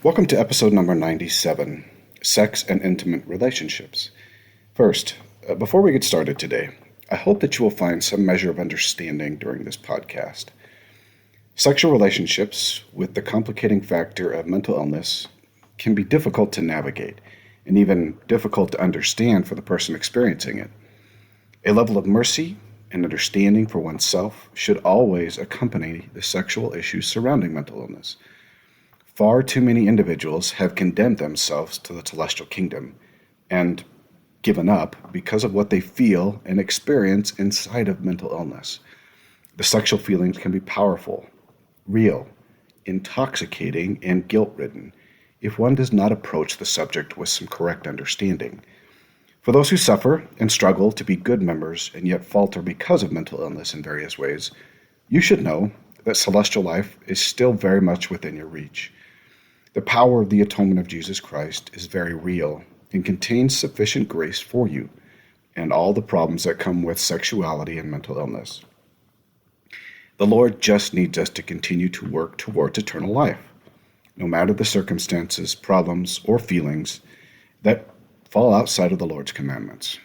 Welcome to episode number 97, Sex and Intimate Relationships. First, before we get started today, I hope that you will find some measure of understanding during this podcast. Sexual relationships, with the complicating factor of mental illness, can be difficult to navigate and even difficult to understand for the person experiencing it. A level of mercy and understanding for oneself should always accompany the sexual issues surrounding mental illness. Far too many individuals have condemned themselves to the celestial kingdom and given up because of what they feel and experience inside of mental illness. The sexual feelings can be powerful, real, intoxicating, and guilt-ridden if one does not approach the subject with some correct understanding. For those who suffer and struggle to be good members and yet falter because of mental illness in various ways, you should know that celestial life is still very much within your reach. The power of the atonement of Jesus Christ is very real and contains sufficient grace for you and all the problems that come with sexuality and mental illness. The Lord just needs us to continue to work towards eternal life, no matter the circumstances, problems, or feelings that fall outside of the Lord's commandments.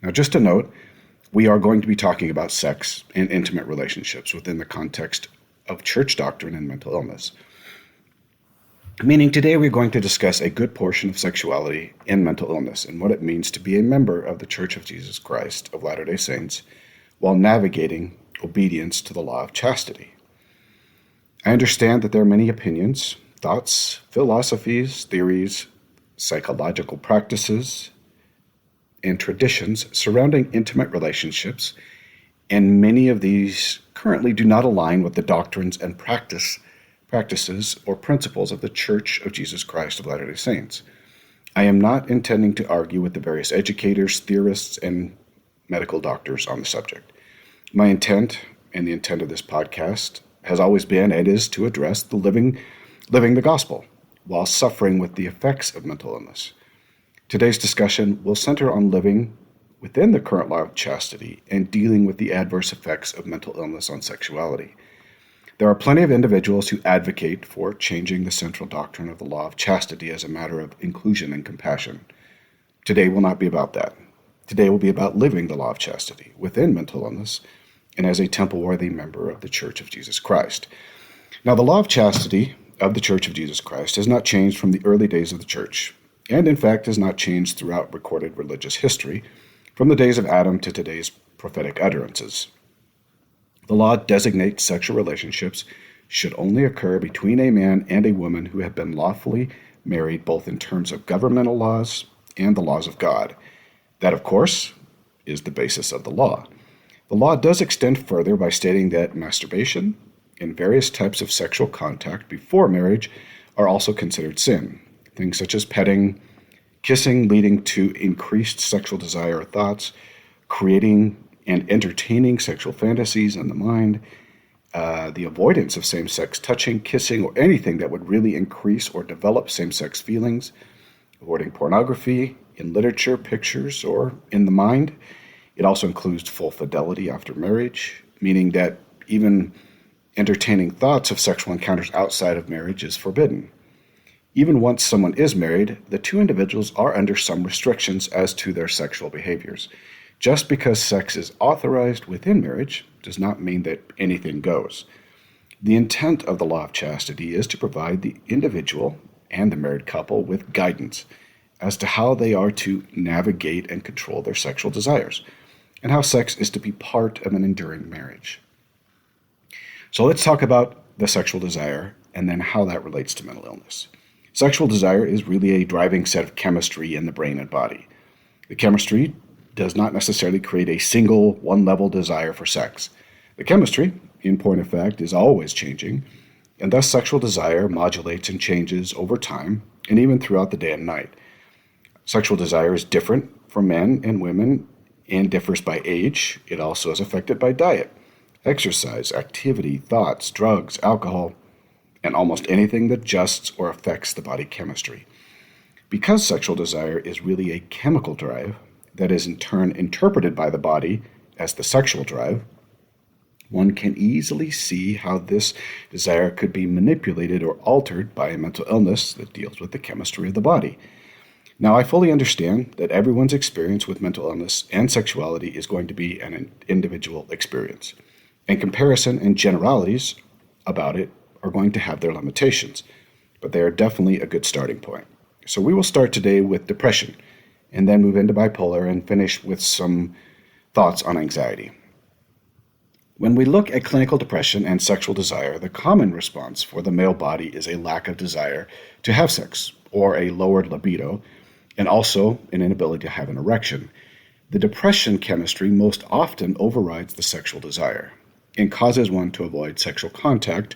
Now, just a note, we are going to be talking about sex and intimate relationships within the context of church doctrine and mental illness. Meaning today we're going to discuss a good portion of sexuality and mental illness and what it means to be a member of the Church of Jesus Christ of Latter-day Saints while navigating obedience to the law of chastity. I understand that there are many opinions, thoughts, philosophies, theories, psychological practices, and traditions surrounding intimate relationships, and many of these currently do not align with the doctrines and practices or principles of the Church of Jesus Christ of Latter-day Saints. I am not intending to argue with the various educators, theorists, and medical doctors on the subject. My intent, and the intent of this podcast, has always been and is to address the living the gospel while suffering with the effects of mental illness. Today's discussion will center on living within the current law of chastity and dealing with the adverse effects of mental illness on sexuality. There are plenty of individuals who advocate for changing the central doctrine of the law of chastity as a matter of inclusion and compassion. Today will not be about that. Today will be about living the law of chastity within mental illness and as a temple-worthy member of the Church of Jesus Christ. Now, the law of chastity of the Church of Jesus Christ has not changed from the early days of the Church, and in fact has not changed throughout recorded religious history, from the days of Adam to today's prophetic utterances. The law designates sexual relationships should only occur between a man and a woman who have been lawfully married both in terms of governmental laws and the laws of God. That, of course, is the basis of the law. The law does extend further by stating that masturbation and various types of sexual contact before marriage are also considered sin. Things such as petting, kissing leading to increased sexual desire or thoughts, creating and entertaining sexual fantasies in the mind, the avoidance of same-sex touching, kissing, or anything that would really increase or develop same-sex feelings, avoiding pornography in literature, pictures, or in the mind. It also includes full fidelity after marriage, meaning that even entertaining thoughts of sexual encounters outside of marriage is forbidden. Even once someone is married, the two individuals are under some restrictions as to their sexual behaviors. Just because sex is authorized within marriage does not mean that anything goes. The intent of the law of chastity is to provide the individual and the married couple with guidance as to how they are to navigate and control their sexual desires, and how sex is to be part of an enduring marriage. So let's talk about the sexual desire and then how that relates to mental illness. Sexual desire is really a driving set of chemistry in the brain and body. The chemistry does not necessarily create a single one-level desire for sex. The chemistry, in point of fact, is always changing, and thus sexual desire modulates and changes over time and even throughout the day and night. Sexual desire is different for men and women and differs by age. It also is affected by diet, exercise, activity, thoughts, drugs, alcohol, and almost anything that adjusts or affects the body chemistry. Because sexual desire is really a chemical drive that is in turn interpreted by the body as the sexual drive, one can easily see how this desire could be manipulated or altered by a mental illness that deals with the chemistry of the body. Now, I fully understand that everyone's experience with mental illness and sexuality is going to be an individual experience, and comparison and generalities about it are going to have their limitations, but they are definitely a good starting point. So we will start today with depression, and then move into bipolar and finish with some thoughts on anxiety. When we look at clinical depression and sexual desire, the common response for the male body is a lack of desire to have sex, or a lowered libido, and also an inability to have an erection. The depression chemistry most often overrides the sexual desire and causes one to avoid sexual contact,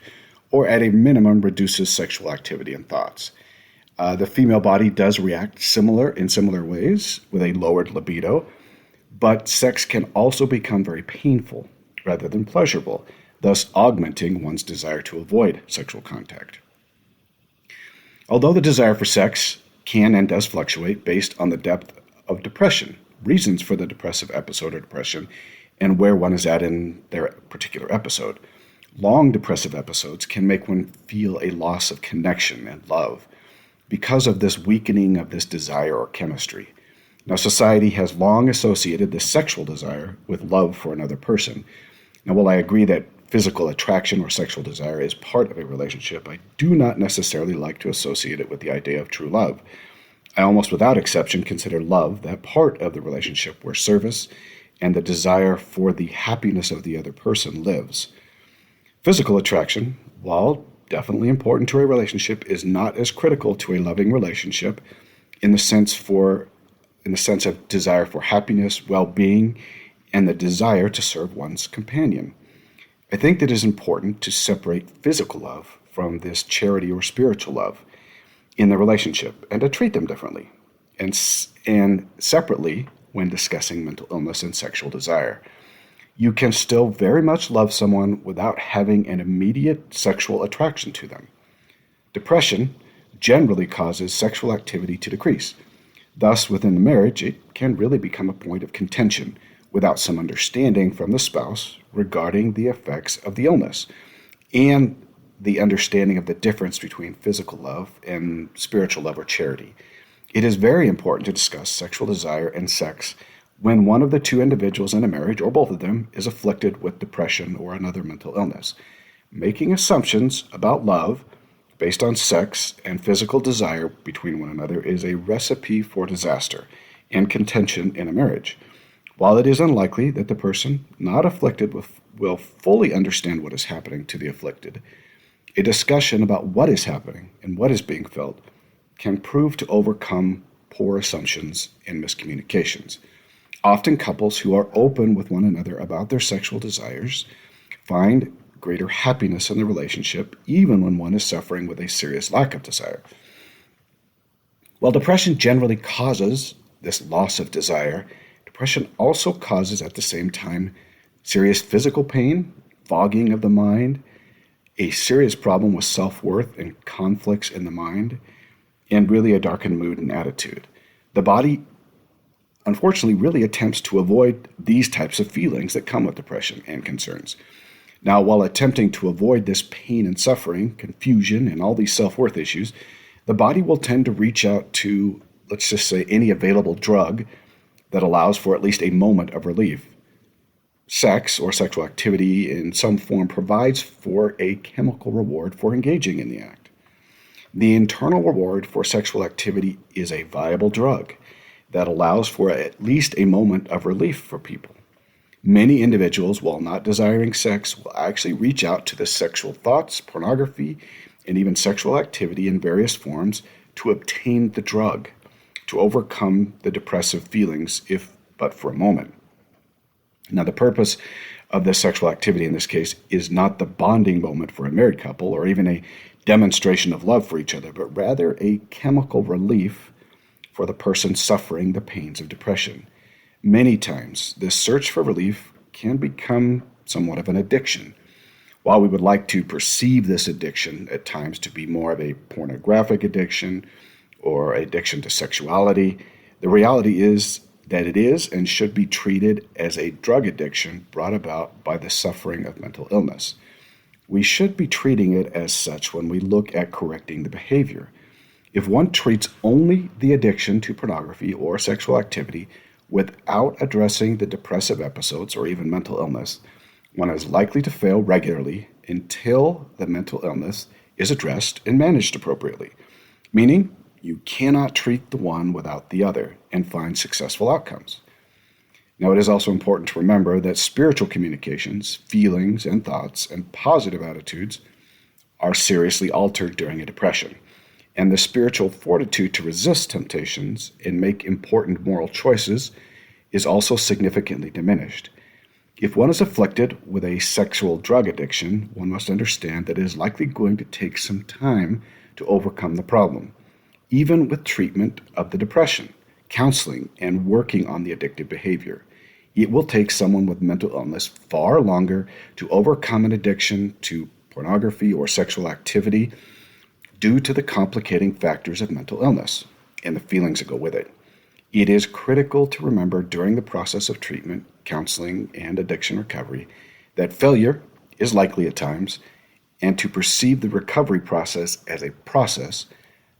or at a minimum reduces sexual activity and thoughts. The female body does react in similar ways with a lowered libido, but sex can also become very painful rather than pleasurable, thus augmenting one's desire to avoid sexual contact. Although the desire for sex can and does fluctuate based on the depth of depression, reasons for the depressive episode or depression, and where one is at in their particular episode, long depressive episodes can make one feel a loss of connection and love because of this weakening of this desire or chemistry. Now, society has long associated this sexual desire with love for another person. Now, while I agree that physical attraction or sexual desire is part of a relationship, I do not necessarily like to associate it with the idea of true love. I almost without exception consider love that part of the relationship where service and the desire for the happiness of the other person lives. Physical attraction, while definitely important to a relationship, is not as critical to a loving relationship in the sense of desire for happiness, well-being, and the desire to serve one's companion. I think that it is important to separate physical love from this charity or spiritual love in the relationship and to treat them differently and separately when discussing mental illness and sexual desire. You can still very much love someone without having an immediate sexual attraction to them. Depression generally causes sexual activity to decrease. Thus, within the marriage, it can really become a point of contention without some understanding from the spouse regarding the effects of the illness and the understanding of the difference between physical love and spiritual love or charity. It is very important to discuss sexual desire and sex when one of the two individuals in a marriage, or both of them, is afflicted with depression or another mental illness. Making assumptions about love based on sex and physical desire between one another is a recipe for disaster and contention in a marriage. While it is unlikely that the person not afflicted will fully understand what is happening to the afflicted, a discussion about what is happening and what is being felt can prove to overcome poor assumptions and miscommunications. Often couples who are open with one another about their sexual desires find greater happiness in the relationship, even when one is suffering with a serious lack of desire. While depression generally causes this loss of desire, depression also causes at the same time serious physical pain, fogging of the mind, a serious problem with self-worth and conflicts in the mind, and really a darkened mood and attitude. The body, unfortunately, really attempts to avoid these types of feelings that come with depression and concerns. Now, while attempting to avoid this pain and suffering, confusion, and all these self-worth issues, the body will tend to reach out to, let's just say, any available drug that allows for at least a moment of relief. Sex or sexual activity in some form provides for a chemical reward for engaging in the act. The internal reward for sexual activity is a viable drug that allows for at least a moment of relief for people. Many individuals, while not desiring sex, will actually reach out to the sexual thoughts, pornography, and even sexual activity in various forms to obtain the drug, to overcome the depressive feelings, if but for a moment. Now, the purpose of this sexual activity in this case is not the bonding moment for a married couple or even a demonstration of love for each other, but rather a chemical relief for the person suffering the pains of depression. Many times, this search for relief can become somewhat of an addiction. While we would like to perceive this addiction at times to be more of a pornographic addiction or addiction to sexuality, the reality is that it is and should be treated as a drug addiction brought about by the suffering of mental illness. We should be treating it as such when we look at correcting the behavior. If one treats only the addiction to pornography or sexual activity without addressing the depressive episodes or even mental illness, one is likely to fail regularly until the mental illness is addressed and managed appropriately, meaning you cannot treat the one without the other and find successful outcomes. Now, it is also important to remember that spiritual communications, feelings and thoughts, and positive attitudes are seriously altered during a depression, and the spiritual fortitude to resist temptations and make important moral choices is also significantly diminished. If one is afflicted with a sexual drug addiction, one must understand that it is likely going to take some time to overcome the problem, even with treatment of the depression, counseling, and working on the addictive behavior. It will take someone with mental illness far longer to overcome an addiction to pornography or sexual activity due to the complicating factors of mental illness and the feelings that go with it. It is critical to remember during the process of treatment, counseling, and addiction recovery that failure is likely at times, and to perceive the recovery process as a process,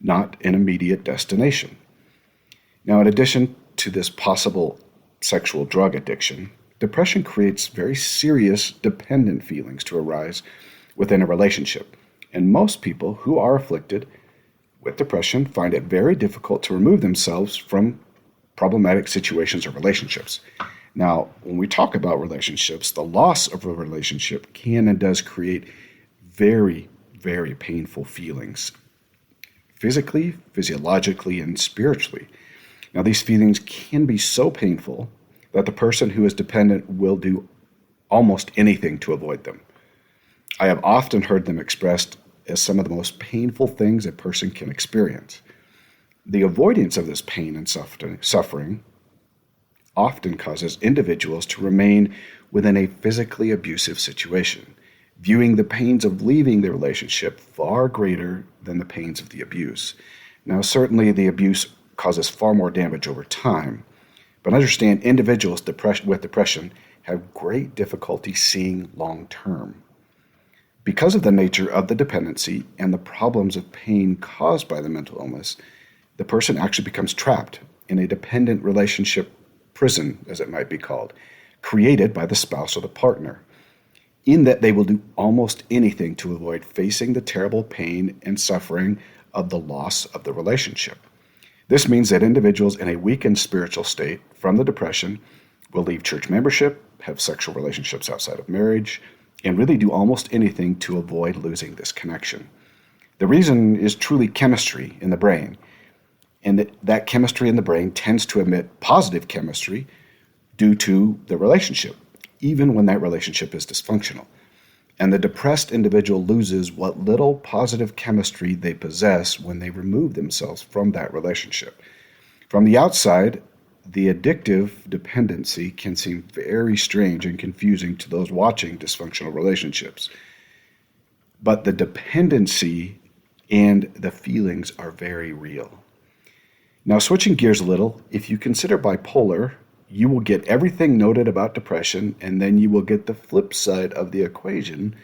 not an immediate destination. Now, in addition to this possible sexual drug addiction, depression creates very serious dependent feelings to arise within a relationship, and most people who are afflicted with depression find it very difficult to remove themselves from problematic situations or relationships. Now, when we talk about relationships, the loss of a relationship can and does create very, very painful feelings, physically, physiologically, and spiritually. Now, these feelings can be so painful that the person who is dependent will do almost anything to avoid them. I have often heard them expressed as some of the most painful things a person can experience. The avoidance of this pain and suffering often causes individuals to remain within a physically abusive situation, viewing the pains of leaving the relationship far greater than the pains of the abuse. Now, certainly the abuse causes far more damage over time, but understand individuals with depression have great difficulty seeing long term. Because of the nature of the dependency and the problems of pain caused by the mental illness, the person actually becomes trapped in a dependent relationship prison, as it might be called, created by the spouse or the partner, in that they will do almost anything to avoid facing the terrible pain and suffering of the loss of the relationship. This means that individuals in a weakened spiritual state from the depression will leave church membership, have sexual relationships outside of marriage, and really do almost anything to avoid losing this connection. The reason is truly chemistry in the brain, and that chemistry in the brain tends to emit positive chemistry due to the relationship, even when that relationship is dysfunctional. And the depressed individual loses what little positive chemistry they possess when they remove themselves from that relationship. From the outside, the addictive dependency can seem very strange and confusing to those watching dysfunctional relationships. But the dependency and the feelings are very real. Now, switching gears a little, if you consider bipolar, you will get everything noted about depression, and then you will get the flip side of the equation,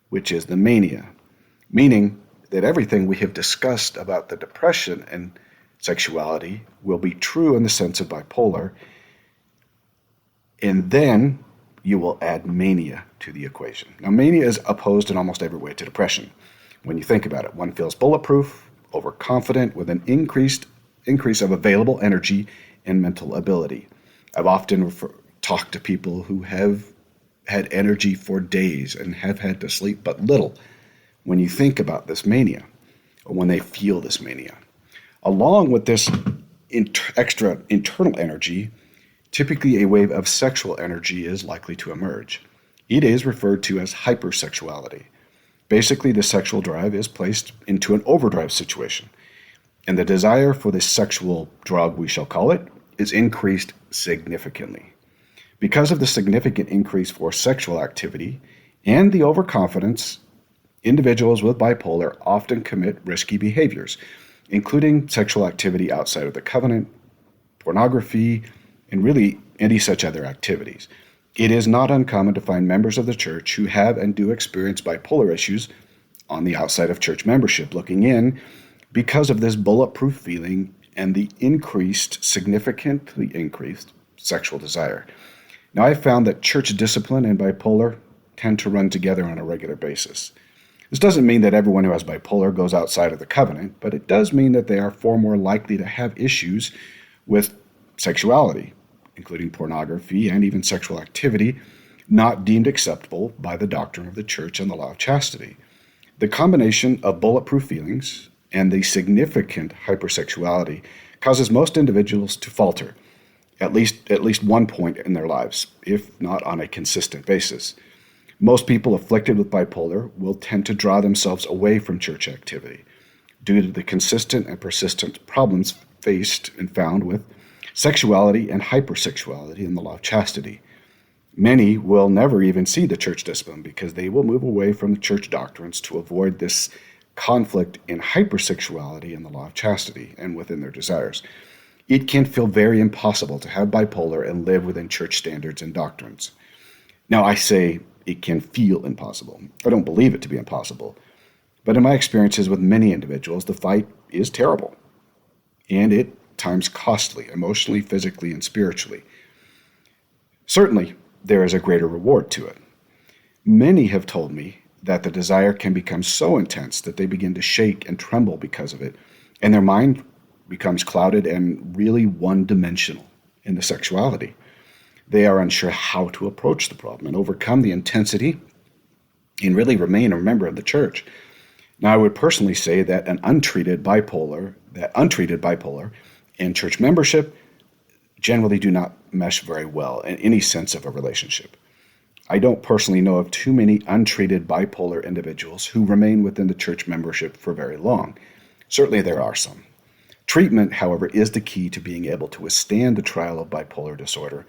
which is the mania, meaning that everything we have discussed about the depression and sexuality will be true in the sense of bipolar, and then you will add mania to the equation. Now, mania is opposed in almost every way to depression. When you think about it, one feels bulletproof, overconfident, with an increase of available energy and mental ability. I've often talked to people who have had energy for days and have had to sleep but little when you think about this mania, or when they feel this mania. Along with this extra internal energy, typically a wave of sexual energy is likely to emerge. It is referred to as hypersexuality. Basically, the sexual drive is placed into an overdrive situation, and the desire for this sexual drug, we shall call it, is increased significantly. Because of the significant increase for sexual activity and the overconfidence, individuals with bipolar often commit risky behaviors, including sexual activity outside of the covenant, pornography, and really any such other activities. It is not uncommon to find members of the church who have and do experience bipolar issues on the outside of church membership looking in because of this bulletproof feeling and the significantly increased sexual desire. Now, I've found that church discipline and bipolar tend to run together on a regular basis. This doesn't mean that everyone who has bipolar goes outside of the covenant, but it does mean that they are far more likely to have issues with sexuality, including pornography and even sexual activity, not deemed acceptable by the doctrine of the church and the law of chastity. The combination of bulletproof feelings and the significant hypersexuality causes most individuals to falter at least one point in their lives, if not on a consistent basis. Most people afflicted with bipolar will tend to draw themselves away from church activity due to the consistent and persistent problems faced and found with sexuality and hypersexuality in the law of chastity. Many will never even see the church discipline because they will move away from the church doctrines to avoid this conflict in hypersexuality in the law of chastity and within their desires. It can feel very impossible to have bipolar and live within church standards and doctrines. Now, I say it can feel impossible. I don't believe it to be impossible. But in my experiences with many individuals, the fight is terrible. And at times costly, emotionally, physically, and spiritually. Certainly, there is a greater reward to it. Many have told me that the desire can become so intense that they begin to shake and tremble because of it, and their mind becomes clouded and really one-dimensional in the sexuality. They are unsure how to approach the problem and overcome the intensity and really remain a member of the church. Now, I would personally say that untreated bipolar and church membership generally do not mesh very well in any sense of a relationship. I don't personally know of too many untreated bipolar individuals who remain within the church membership for very long. Certainly there are some. Treatment, however, is the key to being able to withstand the trial of bipolar disorder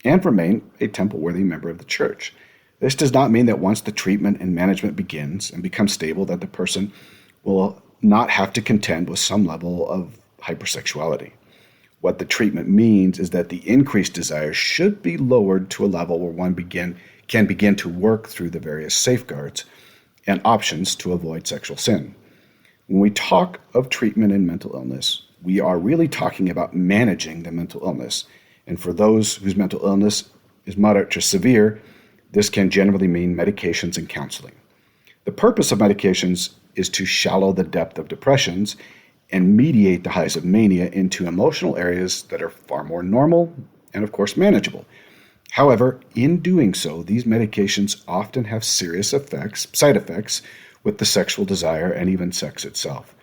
and remain a temple-worthy member of the church. This does not mean that once the treatment and management begins and becomes stable that the person will not have to contend with some level of hypersexuality. What the treatment means is that the increased desire should be lowered to a level where one can begin to work through the various safeguards and options to avoid sexual sin. When we talk of treatment in mental illness, we are really talking about managing the mental illness. And for those whose mental illness is moderate to severe, this can generally mean medications and counseling. The purpose of medications is to shallow the depth of depressions and mediate the highs of mania into emotional areas that are far more normal and, of course, manageable. However, in doing so, these medications often have serious side effects with the sexual desire and even sex itself.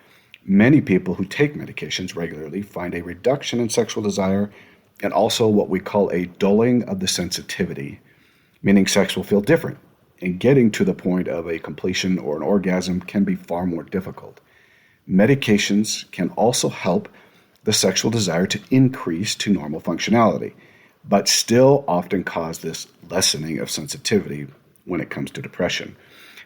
Many people who take medications regularly find a reduction in sexual desire and also what we call a dulling of the sensitivity, meaning sex will feel different, and getting to the point of a completion or an orgasm can be far more difficult. Medications can also help the sexual desire to increase to normal functionality, but still often cause this lessening of sensitivity when it comes to depression.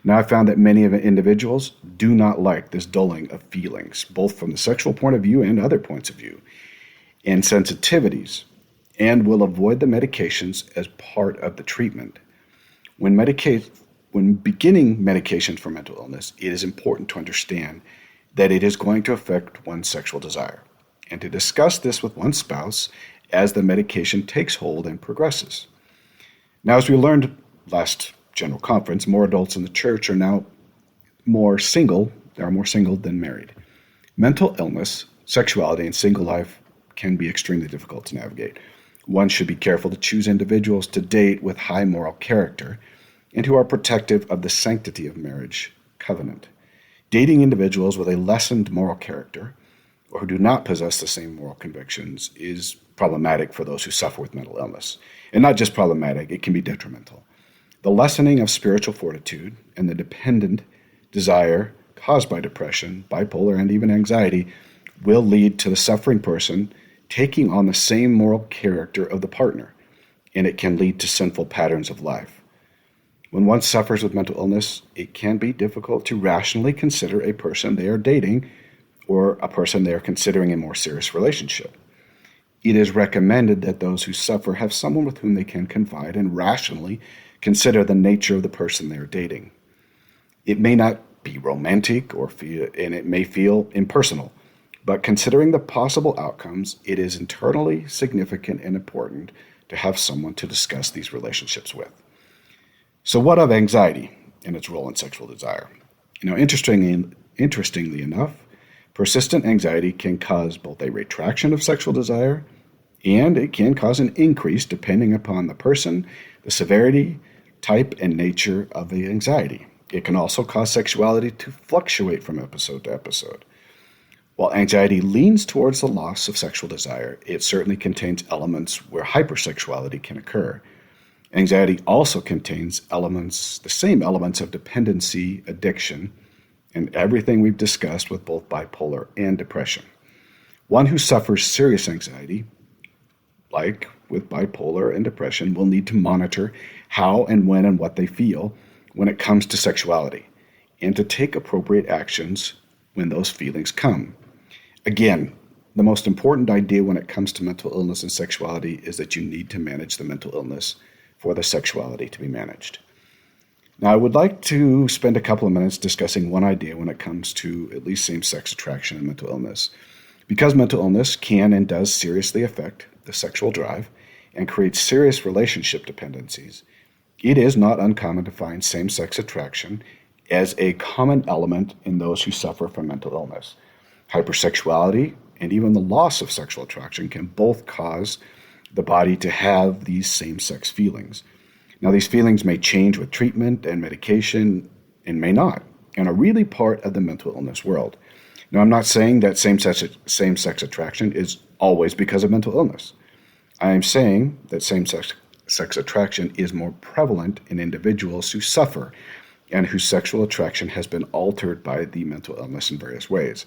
Now, I found that many of the individuals do not like this dulling of feelings, both from the sexual point of view and other points of view, and sensitivities, and will avoid the medications as part of the treatment. When beginning medications for mental illness, it is important to understand that it is going to affect one's sexual desire, and to discuss this with one's spouse as the medication takes hold and progresses. Now, as we learned last General Conference, more adults in the church are now more single than married. Mental illness, sexuality, and single life can be extremely difficult to navigate. One should be careful to choose individuals to date with high moral character and who are protective of the sanctity of marriage covenant. Dating individuals with a lessened moral character or who do not possess the same moral convictions is problematic for those who suffer with mental illness. And not just problematic, it can be detrimental. The lessening of spiritual fortitude and the dependent desire caused by depression, bipolar, and even anxiety will lead to the suffering person taking on the same moral character of the partner, and it can lead to sinful patterns of life. When one suffers with mental illness, it can be difficult to rationally consider a person they are dating or a person they are considering a more serious relationship. It is recommended that those who suffer have someone with whom they can confide and rationally consider the nature of the person they are dating. It may not be romantic and it may feel impersonal, but considering the possible outcomes, it is internally significant and important to have someone to discuss these relationships with. So, what of anxiety and its role in sexual desire? Interestingly enough, persistent anxiety can cause both a retraction of sexual desire and it can cause an increase depending upon the person, the severity, type, and nature of the anxiety. It can also cause sexuality to fluctuate from episode to episode. While anxiety leans towards the loss of sexual desire, it certainly contains elements where hypersexuality can occur. Anxiety also contains the same elements of dependency, addiction, and everything we've discussed with both bipolar and depression. One who suffers serious anxiety, like with bipolar and depression, will need to monitor how and when and what they feel when it comes to sexuality, and to take appropriate actions when those feelings come. Again, the most important idea when it comes to mental illness and sexuality is that you need to manage the mental illness for the sexuality to be managed. Now, I would like to spend a couple of minutes discussing one idea when it comes to at least same-sex attraction and mental illness. Because mental illness can and does seriously affect the sexual drive and create serious relationship dependencies, it is not uncommon to find same-sex attraction as a common element in those who suffer from mental illness. Hypersexuality and even the loss of sexual attraction can both cause the body to have these same-sex feelings. Now, these feelings may change with treatment and medication and may not, and are really part of the mental illness world. Now, I'm not saying that same-sex attraction is always because of mental illness. I am saying that same-sex attraction is more prevalent in individuals who suffer and whose sexual attraction has been altered by the mental illness in various ways.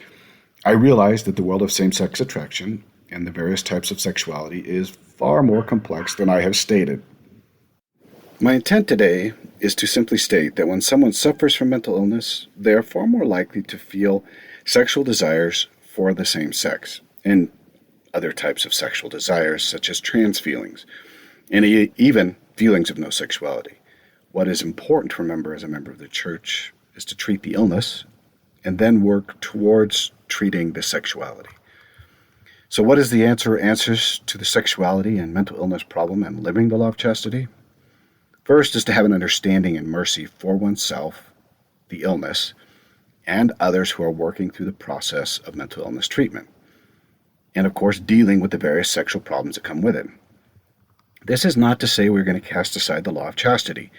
I realize that the world of same-sex attraction and the various types of sexuality is far more complex than I have stated. My intent today is to simply state that when someone suffers from mental illness, they are far more likely to feel sexual desires for the same sex and other types of sexual desires such as trans feelings and even feelings of no sexuality. What is important to remember as a member of the church is to treat the illness and then work towards treating the sexuality. So what is the answers to the sexuality and mental illness problem and living the law of chastity? First is to have an understanding and mercy for oneself, the illness, and others who are working through the process of mental illness treatment. And of course, dealing with the various sexual problems that come with it. This is not to say we're going to cast aside the law of chastity.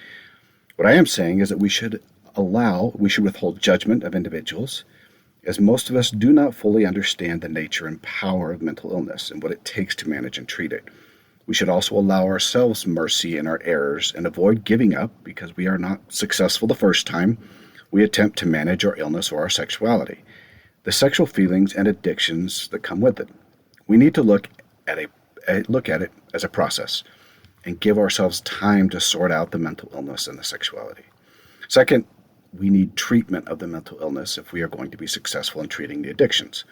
What I am saying is that we should withhold judgment of individuals, as most of us do not fully understand the nature and power of mental illness and what it takes to manage and treat it. We should also allow ourselves mercy in our errors and avoid giving up because we are not successful the first time we attempt to manage our illness or our sexuality, the sexual feelings and addictions that come with it. We need to look at it as a process and give ourselves time to sort out the mental illness and the sexuality. Second, we need treatment of the mental illness if we are going to be successful in treating the addictions.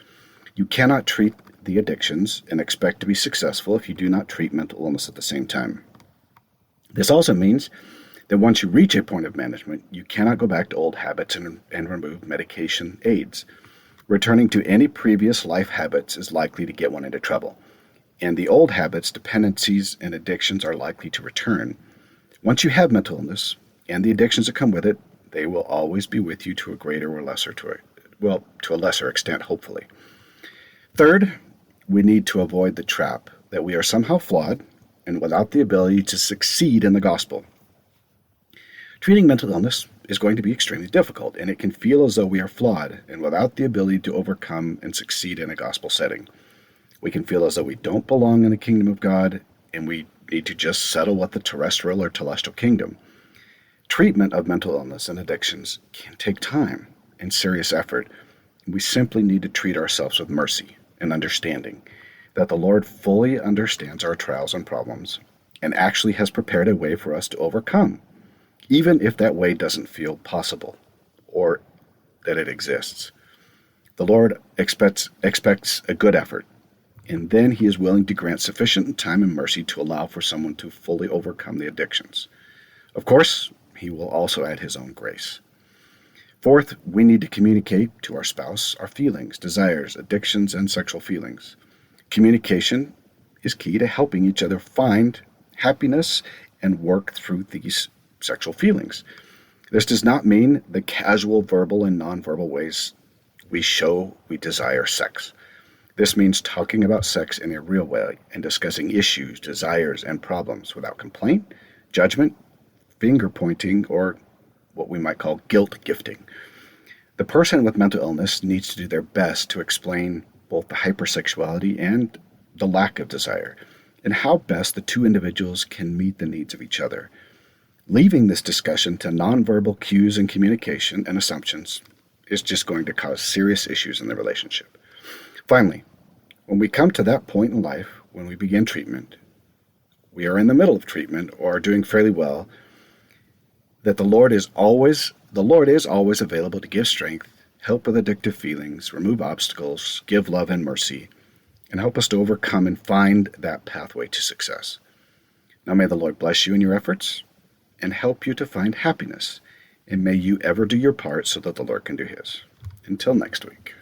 You cannot treat the addictions and expect to be successful if you do not treat mental illness at the same time. This also means that once you reach a point of management, you cannot go back to old habits and remove medication aids. Returning to any previous life habits is likely to get one into trouble, and the old habits, dependencies, and addictions are likely to return. Once you have mental illness and the addictions that come with it, they will always be with you to a greater or to a lesser extent, hopefully. Third, we need to avoid the trap that we are somehow flawed and without the ability to succeed in the gospel. Treating mental illness is going to be extremely difficult, and it can feel as though we are flawed and without the ability to overcome and succeed in a gospel setting. We can feel as though we don't belong in the kingdom of God, and we need to just settle with the terrestrial or celestial kingdom. Treatment of mental illness and addictions can take time and serious effort. We simply need to treat ourselves with mercy and understanding that the Lord fully understands our trials and problems and actually has prepared a way for us to overcome, even if that way doesn't feel possible or that it exists. The Lord expects a good effort, and then he is willing to grant sufficient time and mercy to allow for someone to fully overcome the addictions. Of course, he will also add his own grace. Fourth, we need to communicate to our spouse our feelings, desires, addictions, and sexual feelings. Communication is key to helping each other find happiness and work through these sexual feelings. This does not mean the casual verbal and nonverbal ways we show we desire sex. This means talking about sex in a real way and discussing issues, desires, and problems without complaint, judgment, finger pointing, or what we might call guilt gifting. The person with mental illness needs to do their best to explain both the hypersexuality and the lack of desire, and how best the two individuals can meet the needs of each other. Leaving this discussion to nonverbal cues and communication and assumptions is just going to cause serious issues in the relationship. Finally, when we come to that point in life when we begin treatment, we are in the middle of treatment or are doing fairly well, that the Lord is always available to give strength, help with addictive feelings, remove obstacles, give love and mercy, and help us to overcome and find that pathway to success. Now may the Lord bless you in your efforts and help you to find happiness, and may you ever do your part so that the Lord can do his. Until next week.